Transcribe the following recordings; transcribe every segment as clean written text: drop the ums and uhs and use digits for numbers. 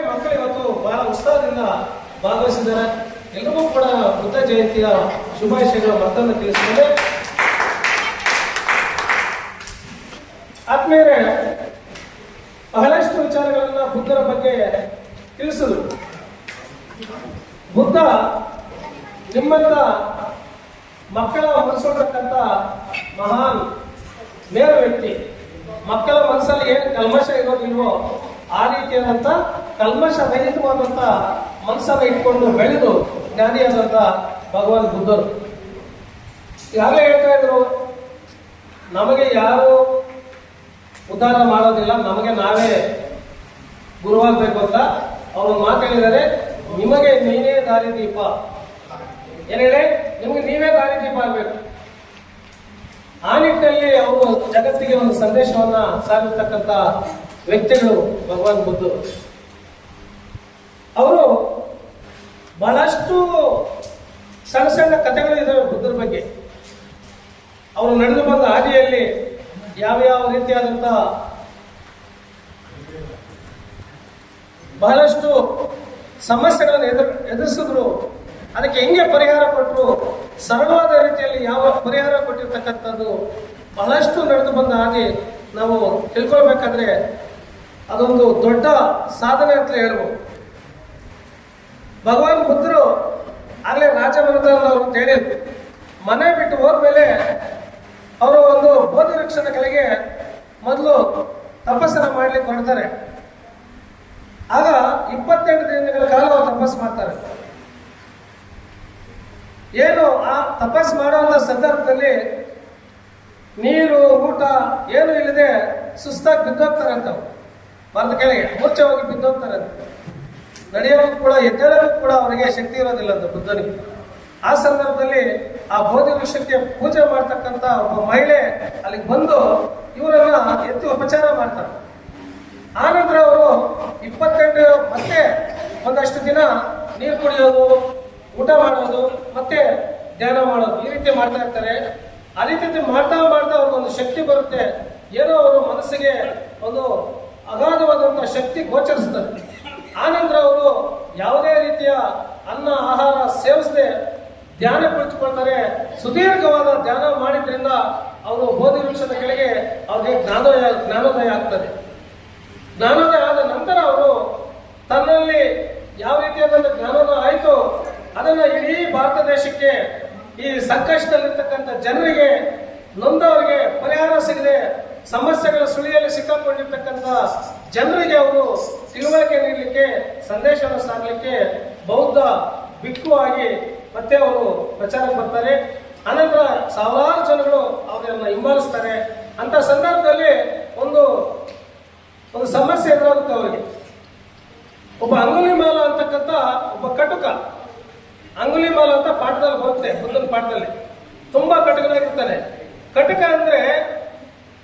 ಮಕ್ಕಳು ಇವತ್ತು ಬಹಳ ಉತ್ಸಾಹದಿಂದ ಭಾಗವಹಿಸಿದ್ದಾರೆ. ಎಲ್ಲರಿಗೂ ಕೂಡ ಬುದ್ಧ ಜಯಂತಿಯ ಶುಭಾಶಯಗಳು ಮತ್ತೊಂದು ತಿಳಿಸಿದರೆ, ಆದ್ಮೇಲೆ ಬಹಳಷ್ಟು ವಿಚಾರಗಳನ್ನ ಬುದ್ಧರ ಬಗ್ಗೆ ತಿಳಿಸಿದ್ರು. ಬುದ್ಧ ನಿಮ್ಮಂತ ಮಕ್ಕಳ ಮನಸ್ಸೊಳತಕ್ಕಂಥ ಮಹಾನ್ ನೇರ ವ್ಯಕ್ತಿ. ಮಕ್ಕಳ ಮನಸ್ಸಲ್ಲಿ ಏನು ಕಲ್ಮಶ ಇರೋದಿಲ್ವೋ ಆ ರೀತಿಯಾದಂಥ ಕಲ್ಮಶ ರಹಿತವಾದಂಥ ಮನಸ್ಸನ್ನು ಇಟ್ಕೊಂಡು ಬೆಳೆದು ಜ್ಞಾನಿಯಾದಂಥ ಭಗವಾನ್ ಬುದ್ಧರು ಯಾರೇ ಹೇಳ್ತಾ ಇದ್ರು, ನಮಗೆ ಯಾರು ಉದ್ಧಾರ ಮಾಡೋದಿಲ್ಲ, ನಮಗೆ ನಾವೇ ಗುರುವಾಗಬೇಕು ಅಂತ ಅವರು ಮಾತು ಹೇಳಿದರೆ, ನಿಮಗೆ ನೀವೇ ದಾರಿದೀಪ. ಏನ್ ಹೇಳಿ, ನಿಮಗೆ ನೀವೇ ದಾರಿದೀಪ ಆಗ್ಬೇಕು. ಆ ನಿಟ್ಟಿನಲ್ಲಿ ಅವರು ಜಗತ್ತಿಗೆ ಒಂದು ಸಂದೇಶವನ್ನ ಸಾರಿರ್ತಕ್ಕಂಥ ವ್ಯಕ್ತಿಗಳು ಭಗವಾನ್ ಬುದ್ಧರು. ಅವರು ಬಹಳಷ್ಟು ಸಣ್ಣ ಸಣ್ಣ ಕಥೆಗಳು ಇದಾವೆ ಬುದ್ಧರ ಬಗ್ಗೆ. ಅವರು ನಡೆದು ಬಂದ ಹಾದಿಯಲ್ಲಿ ಯಾವ ರೀತಿಯಾದಂಥ ಬಹಳಷ್ಟು ಸಮಸ್ಯೆಗಳನ್ನು ಎದುರಿಸಿದ್ರು, ಅದಕ್ಕೆ ಹೆಂಗೆ ಪರಿಹಾರ ಕೊಟ್ಟರು, ಸರಳವಾದ ರೀತಿಯಲ್ಲಿ ಯಾವ ಪರಿಹಾರ ಕೊಟ್ಟಿರ್ತಕ್ಕಂಥದ್ದು ಬಹಳಷ್ಟು ನಡೆದು ಬಂದ ಹಾಗೆ ನಾವು ತಿಳ್ಕೊಳ್ಬೇಕಾದ್ರೆ ಅದೊಂದು ದೊಡ್ಡ ಸಾಧನೆ ಅಂತ ಹೇಳ್ಬೋದು. ಭಗವಾನ್ ಬುದ್ಧರು ಆಗಲೇ ರಾಜಮನೆತನದವರು ಅಂತ ಹೇಳಿದ್ರು. ಮನೆ ಬಿಟ್ಟು ಹೋದ್ಮೇಲೆ ಅವರು ಒಂದು ಬೋಧಿ ವೃಕ್ಷದ ಕೆಳಗೆ ಮೊದಲು ತಪಸ್ಸನ್ನು ಮಾಡ್ಲಿಕ್ಕೆ ಹೊರಡ್ತಾರೆ. ಆಗ 28 ದಿನಗಳ ಕಾಲ ಅವರು ತಪಸ್ಸು ಮಾಡ್ತಾರೆ. ಏನು ಆ ತಪಸ್ ಮಾಡುವಂತ ಸಂದರ್ಭದಲ್ಲಿ ನೀರು ಊಟ ಏನು ಇಲ್ಲದೆ ಸುಸ್ತಾಗಿ ಬಿದ್ದೋಗ್ತಾರಂತ. ಮರದ ಕೆಳಗೆ ಮೂರ್ಛೆ ಹೋಗಿ ಬಿದ್ದೋಗ್ತಾರಂತ. ನಡೆಯೋಕ್ಕೂ ಕೂಡ ಎದ್ದೇಳೋಕ್ಕೂ ಕೂಡ ಅವರಿಗೆ ಶಕ್ತಿ ಇರೋದಿಲ್ಲ ಅಂತ ಬುದ್ಧನಿಗೆ. ಆ ಸಂದರ್ಭದಲ್ಲಿ ಆ ಬೋಧಿ ವೃಕ್ಷಕ್ಕೆ ಪೂಜೆ ಮಾಡ್ತಕ್ಕಂಥ ಒಬ್ಬ ಮಹಿಳೆ ಅಲ್ಲಿಗೆ ಬಂದು ಇವರನ್ನ ಎತ್ತಿ ಉಪಚಾರ ಮಾಡ್ತಾರೆ. ಆನಂತರ ಅವರು 28 ಮತ್ತೆ ಒಂದಷ್ಟು ದಿನ ನೀರು ಕುಡಿಯೋದು, ಊಟ ಮಾಡೋದು, ಮತ್ತೆ ಧ್ಯಾನ ಮಾಡೋದು, ಈ ರೀತಿ ಮಾಡ್ತಾ ಇರ್ತಾರೆ. ಆ ರೀತಿ ಮಾಡ್ತಾ ಅವ್ರಿಗೊಂದು ಶಕ್ತಿ ಬರುತ್ತೆ. ಏನೋ ಅವರು ಮನಸ್ಸಿಗೆ ಒಂದು ಅಗಾಧವಾದಂತಹ ಶಕ್ತಿ ಗೋಚರಿಸ್ತದೆ. ಆನಂತರ ಅವರು ಯಾವುದೇ ರೀತಿಯ ಅನ್ನ ಆಹಾರ ಸೇವಿಸದೆ ಧ್ಯಾನ ಕುಳಿತುಕೊಳ್ತಾರೆ. ಸುದೀರ್ಘವಾದ ಧ್ಯಾನ ಮಾಡಿದ್ರಿಂದ ಅವರು ಬೋಧಿ ವೃಕ್ಷದ ಕೆಳಗೆ ಅವ್ರಿಗೆ ಜ್ಞಾನೋದಯ ಆಗ್ತದೆ. ಜ್ಞಾನೋದಯ ಆದ ನಂತರ ಅವರು ತನ್ನಲ್ಲಿ ಯಾವ ರೀತಿಯಾದ ಜ್ಞಾನೋದಯ ಆಯಿತು ಅದನ್ನ ಇಡೀ ಭಾರತ ದೇಶಕ್ಕೆ ಈ ಸಂಕಷ್ಟದಲ್ಲಿರ್ತಕ್ಕಂಥ ಜನರಿಗೆ, ನೊಂದವರಿಗೆ ಪರಿಹಾರ ಸಿಗದೆ ಸಮಸ್ಯೆಗಳ ಸುಳಿಯಲ್ಲಿ ಸಿಕ್ಕಾಕೊಂಡಿರ್ತಕ್ಕಂಥ ಜನರಿಗೆ ಅವರು ತಿಳುವಳಿಕೆ ನೀಡಲಿಕ್ಕೆ, ಸಂದೇಶವನ್ನು ಸಾರಲಿಕ್ಕೆ ಬೌದ್ಧ ಭಿಕ್ಷುವಾಗಿ ಮತ್ತೆ ಅವರು ಪ್ರಚಾರಕ್ಕೆ ಬರ್ತಾರೆ. ಅನಂತರ ಸಾವಿರಾರು ಜನಗಳು ಅವರನ್ನ ಹಿಂಬಾಲಿಸ್ತಾರೆ. ಅಂತ ಸಂದರ್ಭದಲ್ಲಿ ಒಂದು ಸಮಸ್ಯೆ ಎದುರಾಗುತ್ತೆ ಅವರಿಗೆ. ಒಬ್ಬ ಅಂಗುಲಿಮಾಲ ಅಂತಕ್ಕಂಥ ಒಬ್ಬ ಕಟುಕ, ಅಂಗುಲಿಮಾಲ ಅಂತ ಪಾಠದಲ್ಲಿ ಬರುತ್ತೆ, ಬುದ್ಧನ ಪಾಠದಲ್ಲಿ. ತುಂಬಾ ಕಟುಕನಾಗಿರ್ತಾನೆ. ಕಟುಕ ಅಂದ್ರೆ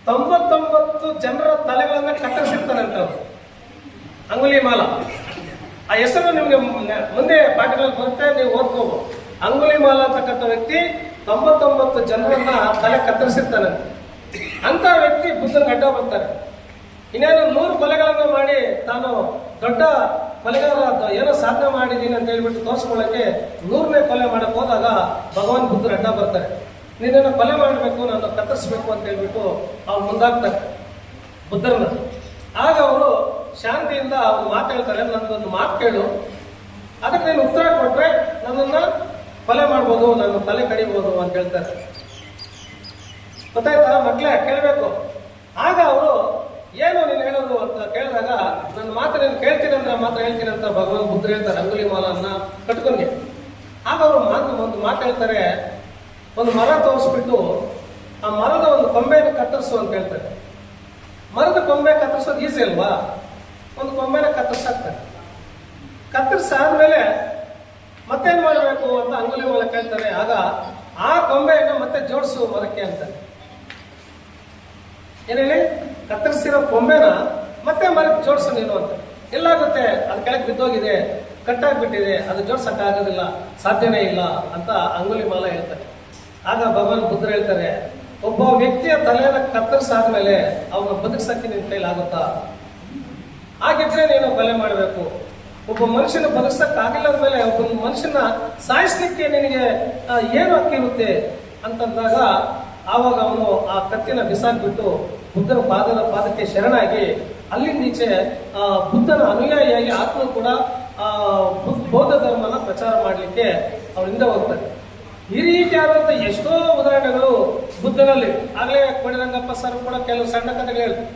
99 ಜನರ ತಲೆಗಳನ್ನ ಕತ್ತರಿಸಿರ್ತಾನೆ ಅಂತ ಅಂಗುಲಿಮಾಲ. ಆ ಹೆಸರು ನಿಮ್ಗೆ ಮುಂದೆ ಪಾಠಗಳಲ್ಲಿ ಬರುತ್ತೆ, ನೀವು ಓದ್ಕೋಬಹುದು. ಅಂಗುಲಿಮಾಲ ಅಂತಕ್ಕಂಥ ವ್ಯಕ್ತಿ 99 ಜನರನ್ನ ತಲೆ ಕತ್ತರಿಸಿರ್ತಾನೆ. ಅಂತ ವ್ಯಕ್ತಿ ಬುದ್ಧನ ಅಡ್ಡ ಬರ್ತಾರೆ. ಇನ್ನೇನು 100 ಕೊಲೆಗಳನ್ನು ಮಾಡಿ ತಾನು ದೊಡ್ಡ ಕೊಲೆಗಾರ ಏನೋ ಸಾಧನೆ ಮಾಡಿದ್ದೀನಿ ಅಂತ ಹೇಳ್ಬಿಟ್ಟು ತೋರಿಸ್ಕೊಳ್ಳಕ್ಕೆ 100ನೇ ಕೊಲೆ ಮಾಡಕ್ ಹೋದಾಗ ಭಗವಾನ್ ಬುದ್ಧರು ಅಡ್ಡ ಬರ್ತಾರೆ. ನಿನ್ನನ್ನು ಕೊಲೆ ಮಾಡಬೇಕು, ನಾನು ಕತ್ತರಿಸ್ಬೇಕು ಅಂತ ಹೇಳ್ಬಿಟ್ಟು ಅವ್ರು ಮುಂದಾಗ್ತಾರೆ ಬುದ್ಧರನ್ನ. ಆಗ ಅವರು ಶಾಂತಿಯಿಂದ ಅವ್ರು ಮಾತಾಡ್ತಾರೆ, ನನ್ನೊಂದು ಮಾತು ಕೇಳು, ಅದಕ್ಕೆ ನೀನು ಉತ್ತರ ಕೊಟ್ರೆ ನನ್ನನ್ನ ಕೊಲೆ ಮಾಡ್ಬೋದು, ನನ್ನ ತಲೆ ಕಡಿಬೋದು ಅಂತ ಹೇಳ್ತಾರೆ. ಗೊತ್ತಾಯ್ತಾ ಮಕ್ಳೇ, ಕೇಳಬೇಕು. ಆಗ ಅವರು ಏನು ನೀನು ಹೇಳೋದು ಅಂತ ಕೇಳಿದಾಗ, ನನ್ನ ಮಾತು ನೀನು ಕೇಳ್ತೀನಿ ಅಂದ್ರೆ ಮಾತ್ರ ಹೇಳ್ತೀನಿ ಅಂತ ಭಗವಾನ್ ಬುದ್ಧರು ಹೇಳ್ತಾರೆ ಅಂಗುಲಿಮಾಲನ್ನ ಕಟ್ಕೊಂಡ್ಗೆ. ಆಗ ಅವರು ಒಂದು ಮಾತು ಹೇಳ್ತಾರೆ, ಒಂದು ಮರ ತೋರಿಸ್ಬಿಟ್ಟು ಆ ಮರದ ಒಂದು ಕೊಂಬೆಯನ್ನು ಕತ್ತರಿಸು ಅಂತ ಹೇಳ್ತಾರೆ. ಮರದ ಕೊಂಬೆ ಕತ್ತರಿಸೋದು ಈಸಿ ಅಲ್ವಾ? ಒಂದು ಕೊಂಬೆನ ಕತ್ತರಿಸಾಕ್ತಾರೆ. ಕತ್ತರಿಸಾದ್ಮೇಲೆ ಮತ್ತೇನ್ ಮಾಡಬೇಕು ಅಂತ ಅಂಗುಲಿಮಾಲ ಕೇಳ್ತಾರೆ. ಆಗ ಆ ಕೊಂಬೆಯನ್ನು ಮತ್ತೆ ಜೋಡಿಸು ಮರಕ್ಕೆ ಅಂತ. ಏನೇಳಿ, ಕತ್ತರಿಸಿರೋ ಕೊಂಬೆನ ಮತ್ತೆ ಮರಕ್ಕೆ ಜೋಡಿಸು ನೀನು ಅಂತ. ಎಲ್ಲಾಗುತ್ತೆ, ಅದು ಕೆಳಗೆ ಬಿದ್ದೋಗಿದೆ, ಕಟ್ಟಾಗ್ಬಿಟ್ಟಿದೆ, ಅದು ಜೋಡ್ಸಕ್ಕಾಗೋದಿಲ್ಲ, ಸಾಧ್ಯನೇ ಇಲ್ಲ ಅಂತ ಅಂಗುಲಿಮಾಲ ಹೇಳ್ತಾರೆ. ಆಗ ಭಗವಾನ್ ಬುದ್ಧರು ಹೇಳ್ತಾರೆ, ಒಬ್ಬ ವ್ಯಕ್ತಿಯ ತಲೆಯನ್ನು ಕತ್ತರಿಸಾದ್ಮೇಲೆ ಅವನ ಬದುಕಿಸಕ್ಕೆ ನಿನ್ನ ಕೈಲಾಗುತ್ತಾ? ಹಾಗಿದ್ರೆ ನೀನು ಕೊಲೆ ಮಾಡಬೇಕು. ಒಬ್ಬ ಮನುಷ್ಯನ ಬದುಕಿಸಕ್ಕಾಗಿಲ್ಲ ಅಂದಮೇಲೆ ಒಬ್ಬ ಮನುಷ್ಯನ ಸಾಯಿಸ್ಲಿಕ್ಕೆ ನಿನಗೆ ಏನು ಹಕ್ಕಿರುತ್ತೆ ಅಂತಂದಾಗ ಆವಾಗ ಅವನು ಆ ಕತ್ತಿನ ಬಿಸಾಕ್ಬಿಟ್ಟು ಬುದ್ಧನ ಪಾದಕ್ಕೆ ಶರಣಾಗಿ ಅಲ್ಲಿಂದ ಈಚೆ ಬುದ್ಧನ ಅನುಯಾಯಿಯಾಗಿ ಆತ್ಮ ಕೂಡ ಬೌದ್ಧ ಧರ್ಮನ ಪ್ರಚಾರ ಮಾಡಲಿಕ್ಕೆ ಅವರಿಂದ ಹೋಗ್ತಾರೆ. ಈ ರೀತಿಯಾದಂಥ ಎಷ್ಟೋ ಉದಾಹರಣೆಗಳು ಬುದ್ಧನಲ್ಲಿ. ಆಗಲೇ ಕೋಡಿರಂಗಪ್ಪ ಸರ್ ಕೂಡ ಕೆಲವು ಸಣ್ಣ ಕಥೆಗಳು ಹೇಳ್ತಾರೆ.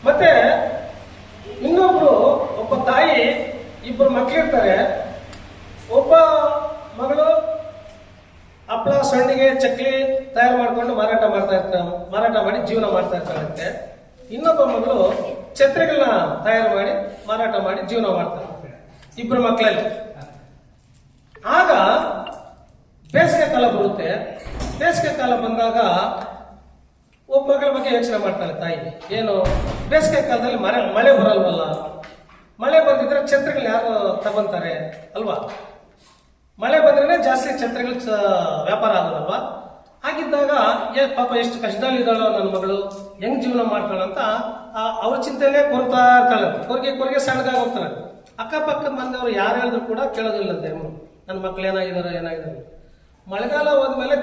ಮತ್ತೆ ಇನ್ನೊಬ್ರು ಒಬ್ಬ ತಾಯಿ ಇಬ್ಬರು ಮಕ್ಕಳಿರ್ತಾರೆ. ಒಬ್ಬ ಮಗಳು ಹಪ್ಪಳ, ಸಂಡಿಗೆ, ಚಕ್ಲಿ ತಯಾರು ಮಾಡ್ಕೊಂಡು ಮಾರಾಟ ಮಾಡಿ ಜೀವನ ಮಾಡ್ತಾ ಇರ್ತಾಳಂತೆ. ಇನ್ನೊಬ್ಬ ಮಗಳು ಛತ್ರಿಗಳನ್ನ ತಯಾರು ಮಾಡಿ ಮಾರಾಟ ಮಾಡಿ ಜೀವನ ಮಾಡ್ತಾರೆ ಇಬ್ಬರು ಮಕ್ಕಳಲ್ಲಿ. ಆಗ ಬೇಸಿಗೆ ಕಾಲ ಬರುತ್ತೆ. ಬೇಸಿಗೆ ಕಾಲ ಬಂದಾಗ ಒಬ್ಬ ಮಗಳ ಬಗ್ಗೆ ಯೋಚನೆ ಮಾಡ್ತಾಳೆ ತಾಯಿ. ಏನು, ಬೇಸಿಗೆ ಕಾಲದಲ್ಲಿ ಮಳೆ ಬರಲ್ವಲ್ಲ, ಮಳೆ ಬಂದಿದ್ರೆ ಛತ್ರಿಗಳು ಯಾರು ತಗೊಂತಾರೆ ಅಲ್ವಾ? ಮಳೆ ಬಂದ್ರೆ ಜಾಸ್ತಿ ಛತ್ರಿಗಳು ವ್ಯಾಪಾರ ಆಗೋದಲ್ವಾ? ಹಾಗಿದ್ದಾಗ ಪಾಪ ಎಷ್ಟು ಕಷ್ಟದಲ್ಲಿದ್ದಾಳೋ ನನ್ನ ಮಗಳು, ಹೆಂಗ್ ಜೀವನ ಮಾಡ್ತಾಳಂತ ಅವ್ರ ಚಿಂತೆನೇ ಕೊರ್ತಾ ಇರ್ತಾಳಂತೆ. ಕೊರ್ಗೆ ಸಣ್ಣಗಾಗಿ ಹೋಗ್ತಾಳೆ. ಅಕ್ಕಪಕ್ಕದ ಮಂದಿಯವರು ಯಾರು ಹೇಳಿದ್ರು ಕೂಡ ಕೇಳೋದಿಲ್ಲಂತೆ. ನನ್ನ ಮಕ್ಳು ಏನಾಗಿದ್ದಾರೆ. ಮಳೆಗಾಲ ಹೋದ್ಮೇಲೆ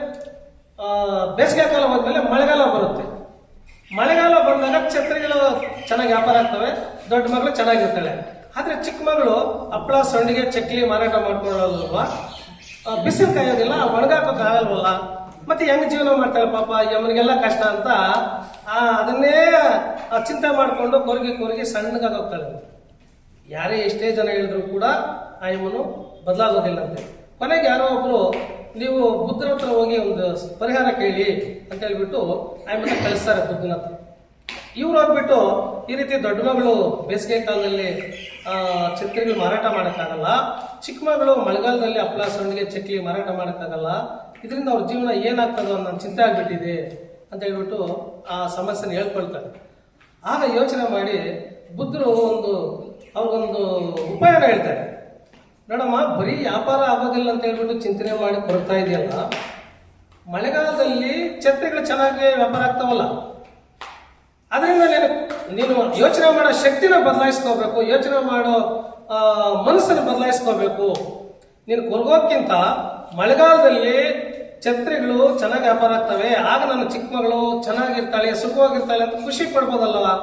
ಬೇಸಿಗೆ ಕಾಲ ಹೋದ್ಮೇಲೆ ಮಳೆಗಾಲ ಬರುತ್ತೆ. ಮಳೆಗಾಲ ಬಂದಾಗ ಛತ್ರಿಗಳು ಚೆನ್ನಾಗಿ ವ್ಯಾಪಾರ ಆಗ್ತವೆ, ದೊಡ್ಡ ಮಗಳು ಚೆನ್ನಾಗಿರ್ತಾಳೆ. ಆದ್ರೆ ಚಿಕ್ಕ ಮಗಳು ಹಪ್ಪಳ, ಸಂಡಿಗೆ, ಚಕ್ಲಿ ಮಾರಾಟ ಮಾಡ್ಕೊಳ್ಳಲ್ವಾ, ಬಿಸಿಲು ಕಾಯೋದಿಲ್ಲ, ಒಣಗಾಕೋಕೆ ಆಗಲ್ವಲ್ಲ, ಮತ್ತೆ ಹೆಂಗ್ ಜೀವನ ಮಾಡ್ತಾಳೆ ಪಾಪ, ಯಮನಿಗೆಲ್ಲ ಕಷ್ಟ ಅಂತ ಅದನ್ನೇ ಚಿಂತೆ ಮಾಡಿಕೊಂಡು ಕೊರಗಿ ಸಣ್ಣಗಾಗಿ ಹೋಗ್ತಾಳೆ. ಯಾರೇ ಎಷ್ಟೇ ಜನ ಹೇಳಿದ್ರು ಕೂಡ ಆ ಯಮನು ಬದಲಾಗೋದಿಲ್ಲಂತೆ. ಕೊನೆಗೆ ಯಾರೋ ಒಬ್ರು ನೀವು ಬುದ್ಧನ ಹತ್ರ ಹೋಗಿ ಒಂದು ಪರಿಹಾರ ಕೇಳಿ ಅಂತ ಹೇಳ್ಬಿಟ್ಟು ಆಮೇಲೆ ಕಳಿಸ್ತಾರೆ ಬುದ್ಧನ ಹತ್ರ. ಇವ್ರು ಹೋಗ್ಬಿಟ್ಟು ಈ ರೀತಿ ದೊಡ್ಡ ಮಗಳು ಬೇಸಿಗೆ ಕಾಲದಲ್ಲಿ ಛತ್ರಿಗಳು ಮಾರಾಟ ಮಾಡೋಕ್ಕಾಗಲ್ಲ, ಚಿಕ್ಕ ಮಗಳು ಮಳೆಗಾಲದಲ್ಲಿ ಹಪ್ಪಳ, ಸಂಡಿಗೆ, ಚಕ್ಲಿ ಮಾರಾಟ ಮಾಡೋಕ್ಕಾಗಲ್ಲ, ಇದರಿಂದ ಅವ್ರ ಜೀವನ ಏನಾಗ್ತದೋ ಅನ್ನೋ ಚಿಂತೆ ಆಗ್ಬಿಟ್ಟಿದೆ ಅಂತ ಹೇಳ್ಬಿಟ್ಟು ಆ ಸಮಸ್ಯೆನ ಹೇಳ್ಕೊಳ್ತಾರೆ. ಆಗ ಯೋಚನೆ ಮಾಡಿ ಬುದ್ಧರು ಅವ್ರಿಗೊಂದು ಉಪಾಯನ ಹೇಳ್ತಾರೆ. ನೋಡಮ್ಮ, ಬರೀ ವ್ಯಾಪಾರ ಆಗೋದಿಲ್ಲ ಅಂತ ಹೇಳ್ಬಿಟ್ಟು ಚಿಂತನೆ ಮಾಡಿ ಕೊಡ್ತಾ ಇದೆಯಲ್ಲ, ಮಳೆಗಾಲದಲ್ಲಿ ಛತ್ರಿಗಳು ಚೆನ್ನಾಗಿ ವ್ಯಾಪಾರ ಆಗ್ತಾವಲ್ಲ, ಅದರಿಂದ ನೀನು ಯೋಚನೆ ಮಾಡೋ ಶಕ್ತಿನ ಬದಲಾಯಿಸ್ಕೋಬೇಕು, ಯೋಚನೆ ಮಾಡೋ ಮನಸ್ಸನ್ನು ಬದಲಾಯಿಸ್ಕೋಬೇಕು. ನೀನು ಕೊರಗೋಕ್ಕಿಂತ ಮಳೆಗಾಲದಲ್ಲಿ ಛತ್ರಿಗಳು ಚೆನ್ನಾಗಿ ವ್ಯಾಪಾರ ಆಗ್ತವೆ, ಆಗ ನನ್ನ ಚಿಕ್ಕ ಮಗಳು ಚೆನ್ನಾಗಿರ್ತಾಳೆ, ಸುಖವಾಗಿರ್ತಾಳೆ ಅಂತ ಖುಷಿ ಪಡ್ಬೋದಲ್ವಾ?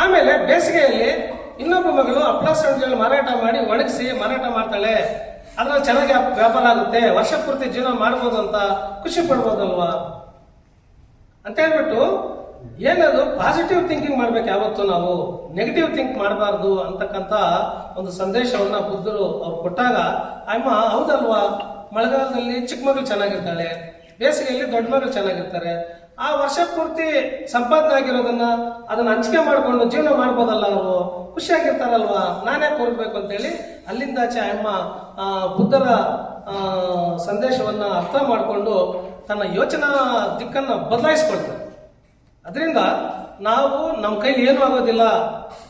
ಆಮೇಲೆ ಬೇಸಿಗೆಯಲ್ಲಿ ಇನ್ನೊಬ್ಬ ಮಗಳು ಹಪ್ಪಳ, ಸಂಡಿಗೆಗಳು ಮಾರಾಟ ಮಾಡಿ ಒಣಗಿಸಿ ಮಾರಾಟ ಮಾಡ್ತಾಳೆ, ಅದ್ರಲ್ಲಿ ಚೆನ್ನಾಗಿ ವ್ಯಾಪಾರ ಆಗುತ್ತೆ, ವರ್ಷ ಪೂರ್ತಿ ಜೀವನ ಮಾಡ್ಬೋದು ಅಂತ ಖುಷಿ ಪಡ್ಬೋದಲ್ವಾ ಅಂತ ಹೇಳ್ಬಿಟ್ಟು ಏನದು ಪಾಸಿಟಿವ್ ಥಿಂಕಿಂಗ್ ಮಾಡ್ಬೇಕು. ಯಾವತ್ತು ನಾವು ನೆಗೆಟಿವ್ ಥಿಂಕ್ ಮಾಡಬಾರ್ದು ಅಂತಕ್ಕಂಥ ಒಂದು ಸಂದೇಶವನ್ನ ಬುದ್ಧರು ಅವ್ರು ಕೊಟ್ಟಾಗ ಅಮ್ಮ ಹೌದಲ್ವಾ, ಮಳೆಗಾಲದಲ್ಲಿ ಚಿಕ್ಕ ಮಗಳು ಚೆನ್ನಾಗಿರ್ತಾಳೆ, ಬೇಸಿಗೆಯಲ್ಲಿ ದೊಡ್ಡ ಮಗಳು ಚೆನ್ನಾಗಿರ್ತಾರೆ, ಆ ವರ್ಷ ಪೂರ್ತಿ ಸಂಪಾದನೆ ಆಗಿರೋದನ್ನ ಅದನ್ನ ಹಂಚಿಕೆ ಮಾಡ್ಕೊಂಡು ಜೀವನ ಮಾಡ್ಬೋದಲ್ಲ, ಅವರು ಖುಷಿಯಾಗಿರ್ತಾರಲ್ವಾ, ನಾನೇ ಕೊರಗಬೇಕು ಅಂತೇಳಿ ಅಲ್ಲಿಂದಾಚೆ ಅಮ್ಮ ಬುದ್ಧರ ಸಂದೇಶವನ್ನ ಅರ್ಥ ಮಾಡಿಕೊಂಡು ತನ್ನ ಯೋಚನಾ ದಿಕ್ಕನ್ನು ಬದಲಾಯಿಸ್ಕೊಳ್ತಾರೆ. ಅದರಿಂದ ನಾವು ನಮ್ಮ ಕೈಲಿ ಏನೂ ಆಗೋದಿಲ್ಲ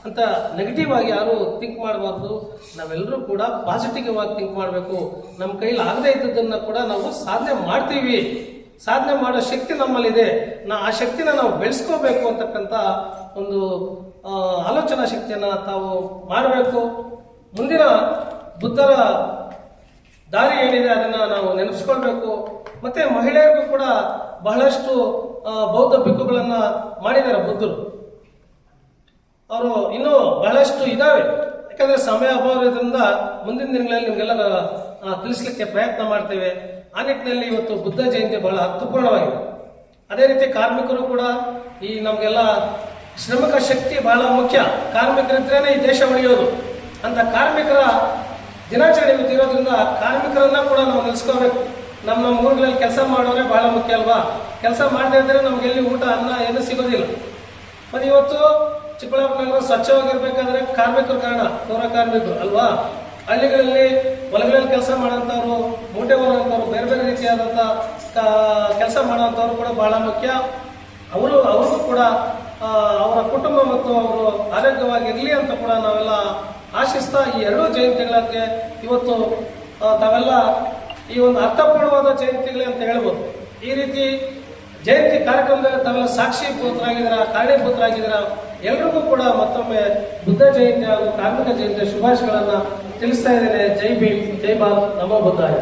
ಅಂತ ನೆಗೆಟಿವ್ ಆಗಿ ಯಾರು ಥಿಂಕ್ ಮಾಡಬಾರ್ದು. ನಾವೆಲ್ಲರೂ ಕೂಡ ಪಾಸಿಟಿವ್ ಆಗಿ ಥಿಂಕ್ ಮಾಡಬೇಕು. ನಮ್ಮ ಕೈಲಿ ಆಗದೇ ಇದ್ದದನ್ನ ಕೂಡ ನಾವು ಸಾಧನೆ ಮಾಡ್ತೀವಿ, ಸಾಧನೆ ಮಾಡೋ ಶಕ್ತಿ ನಮ್ಮಲ್ಲಿದೆ, ಆ ಶಕ್ತಿನ ನಾವು ಬೆಳೆಸ್ಕೋಬೇಕು ಅಂತಕ್ಕಂಥ ಒಂದು ಆಲೋಚನಾ ಶಕ್ತಿಯನ್ನ ತಾವು ಮಾಡಬೇಕು. ಮುಂದಿನ ಬುದ್ಧರ ದಾರಿ ಏನಿದೆ ಅದನ್ನ ನಾವು ನೆನಪಿಸ್ಕೊಳ್ಬೇಕು. ಮತ್ತೆ ಮಹಿಳೆಯರಿಗೂ ಕೂಡ ಬಹಳಷ್ಟು ಬೌದ್ಧ ಭಿಕ್ಕುಗಳನ್ನ ಮಾಡಿದ್ದಾರೆ ಬುದ್ಧರು. ಅವರು ಇನ್ನೂ ಬಹಳಷ್ಟು ಇದಾವೆ, ಯಾಕಂದ್ರೆ ಸಮಯ ಅಭಾವ ಇರೋದ್ರಿಂದ ಮುಂದಿನ ದಿನಗಳಲ್ಲಿ ನಿಮ್ಗೆಲ್ಲ ತಿಳಿಸ್ಲಿಕ್ಕೆ ಪ್ರಯತ್ನ ಮಾಡ್ತೇವೆ. ಆ ನಿಟ್ಟಿನಲ್ಲಿ ಇವತ್ತು ಬುದ್ಧ ಜಯಂತಿ ಬಹಳ ಅರ್ಥಪೂರ್ಣವಾಗಿದೆ. ಅದೇ ರೀತಿ ಕಾರ್ಮಿಕರು ಕೂಡ ಈ ನಮ್ಗೆಲ್ಲ ಶ್ರಮಿಕ ಶಕ್ತಿ ಬಹಳ ಮುಖ್ಯ. ಕಾರ್ಮಿಕರಿದ್ರೇನೆ ಈ ದೇಶ ಉಳಿಯೋದು ಅಂತ ಕಾರ್ಮಿಕರ ದಿನಾಚರಣೆ ಇರೋದ್ರಿಂದ ಕಾರ್ಮಿಕರನ್ನ ಕೂಡ ನಾವು ನಿಲ್ಸ್ಕೋಬೇಕು. ನಮ್ಮ ಊರುಗಳಲ್ಲಿ ಕೆಲಸ ಮಾಡೋರೆ ಬಹಳ ಮುಖ್ಯ ಅಲ್ವಾ? ಕೆಲಸ ಮಾಡದೇ ಇದ್ರೆ ನಮ್ಗೆಲ್ಲಿ ಊಟ, ಅನ್ನ ಏನು ಸಿಗೋದಿಲ್ಲ. ಮತ್ತೆ ಇವತ್ತು ಚಿಕ್ಕಬಳ್ಳಾಪುರ ನಗರ ಸ್ವಚ್ಛವಾಗಿರ್ಬೇಕಾದ್ರೆ ಕಾರ್ಮಿಕರು ಕಾರಣ, ಪೌರ ಕಾರ್ಮಿಕರು ಅಲ್ವಾ? ಹಳ್ಳಿಗಳಲ್ಲಿ ಹೊಲಗಳಲ್ಲಿ ಕೆಲಸ ಮಾಡೋಂಥವ್ರು, ಮೂಟೆ ಹೊರೋಂಥವ್ರು, ಬೇರೆ ಬೇರೆ ರೀತಿಯಾದಂಥ ಕೆಲಸ ಮಾಡೋಂಥವ್ರು ಕೂಡ ಬಹಳ ಮುಖ್ಯ. ಅವ್ರಿಗೂ ಕೂಡ ಅವರ ಕುಟುಂಬ ಮತ್ತು ಅವರು ಆರೋಗ್ಯವಾಗಿರಲಿ ಅಂತ ಕೂಡ ನಾವೆಲ್ಲ ಆಶಿಸ್ತಾ ಈ ಎರಡೂ ಜಯಂತಿಗಳಿಗೆ ಇವತ್ತು ತಾವೆಲ್ಲ ಈ ಒಂದು ಅರ್ಥಪೂರ್ಣವಾದ ಜಯಂತಿಗಳೇ ಅಂತ ಹೇಳ್ಬೋದು. ಈ ರೀತಿ ಜಯಂತಿ ಕಾರ್ಯಕ್ರಮದಲ್ಲಿ ತಾವೆಲ್ಲ ಸಾಕ್ಷೀಭೂತರಾಗಿದ್ದೀರಾ, ಕಾರಣೀಭೂತರಾಗಿದ್ದೀರಾ. ಎಲ್ರಿಗೂ ಕೂಡ ಮತ್ತೊಮ್ಮೆ ಬುದ್ಧ ಜಯಂತಿ ಹಾಗೂ ಕಾರ್ಮಿಕ ಜಯಂತಿ ಶುಭಾಶಯಗಳನ್ನ ತಿಳಿಸ್ತಾ ಇದ್ದೇನೆ. ಜೈ ಭೀಮ್, ಜೈ ಭಾರತ್, ನಮೋ ಬುದ್ಧಾಯ.